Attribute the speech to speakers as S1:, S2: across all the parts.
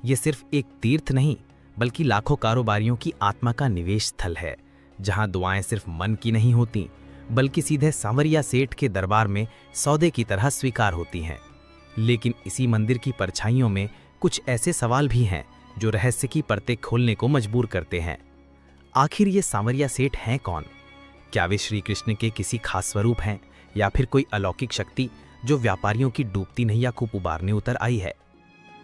S1: ये सिर्फ एक तीर्थ नहीं, बल्कि लाखों कारोबारियों की आत्मा का निवेश स्थल है, जहां दुआएं सिर्फ मन की नहीं होती, बल्कि सीधे सांवरिया सेठ के दरबार में सौदे की तरह स्वीकार होती हैं। लेकिन इसी मंदिर की परछाइयों में कुछ ऐसे सवाल भी हैं जो रहस्य की परतें खोलने को मजबूर करते हैं। आखिर ये सांवरिया सेठ हैं कौन? क्या वे श्री कृष्ण के किसी खास स्वरूप हैं, या फिर कोई अलौकिक शक्ति जो व्यापारियों की डूबती नैया को उबारने उतर आई है?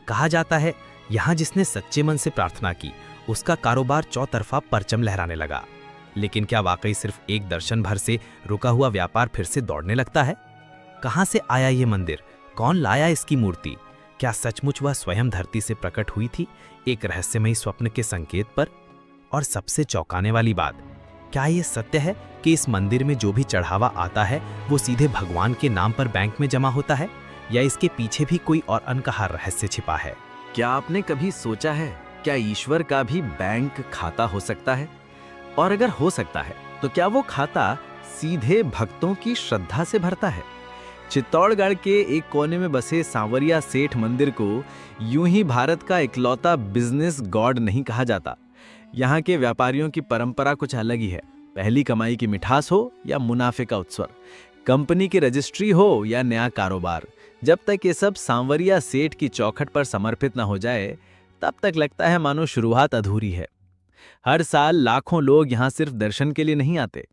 S1: कहा जाता है, यहाँ जिसने सच्चे मन से प्रार्थना की, उसका कारोबार चौतरफा परचम लहराने लगा। लेकिन क्या वाकई सिर्फ एक दर्शन भर से रुका हुआ व्यापार फिर से दौड़ने लगता है? कहाँ से आया ये मंदिर? कौन लाया इसकी मूर्ति? क्या सचमुच वह स्वयं धरती से प्रकट हुई थी, एक रहस्यमयी स्वप्न के संकेत पर? और सबसे चौंकाने वाली बात, क्या ये सत्य है कि इस मंदिर में जो भी चढ़ावा आता है वो सीधे भगवान के नाम पर बैंक में जमा होता है, या इसके पीछे भी कोई और अनकहा रहस्य छिपा है?
S2: क्या आपने कभी सोचा है, क्या ईश्वर का भी बैंक खाता हो सकता है? और अगर हो सकता है तो क्या वो खाता सीधे भक्तों की श्रद्धा से भरता है? चित्तौड़गढ़ के एक कोने में बसे सांवरिया सेठ मंदिर को यूं ही भारत का इकलौता बिजनेस गॉड नहीं कहा जाता। यहाँ के व्यापारियों की परंपरा कुछ अलग ही है। पहली कमाई की मिठास हो या मुनाफे का उत्सव, कंपनी की रजिस्ट्री हो या नया कारोबार, जब तक ये सब सांवरिया सेठ की चौखट पर समर्पित न हो जाए, तब तक लगता है मानो शुरुआत अधूरी है। हर साल लाखों लोग यहाँ सिर्फ दर्शन के लिए नहीं आते,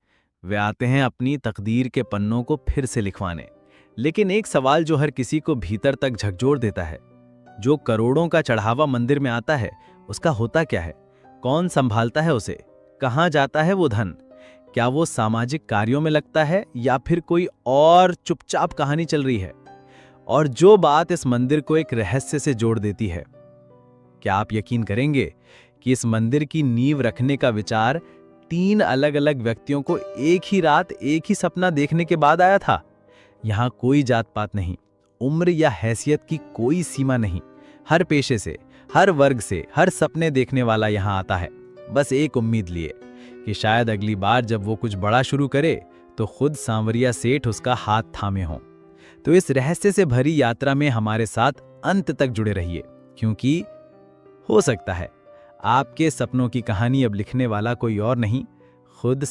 S2: वे आते हैं अपनी तकदीर के पन्नों को फिर से लिखवाने। लेकिन एक सवाल जो हर किसी को भीतर तक झकझोर देता है, जो करोड़ों का चढ़ावा मंदिर में आता है, उसका होता क्या है? कौन संभालता है उसे? कहाँ जाता है वो धन? क्या वो सामाजिक कार्यों में लगता है या फिर कोई और चुपचाप कहानी चल रही है? और जो बात इस मंदिर को एक रहस्य से जोड़ देती है, क्या आप यकीन करेंगे कि इस मंदिर की नींव रखने का विचार 3 अलग अलग व्यक्तियों को एक ही रात एक ही सपना देखने के बाद आया था? यहाँ कोई जात पात नहीं, उम्र या हैसियत की कोई सीमा नहीं। हर पेशे से, हर वर्ग से, हर सपने देखने वाला यहाँ आता है, बस एक उम्मीद लिए कि शायद अगली बार जब वो कुछ बड़ा शुरू करे तो खुद सांवरिया सेठ उसका हाथ थामे हों। तो इस रहस्य से भरी यात्रा में हमारे साथ अंत तक जुड़े रहिए, क्योंकि हो सकता है आपके सपनों की कहानी अब लिखने वाला कोई और नहीं, खुद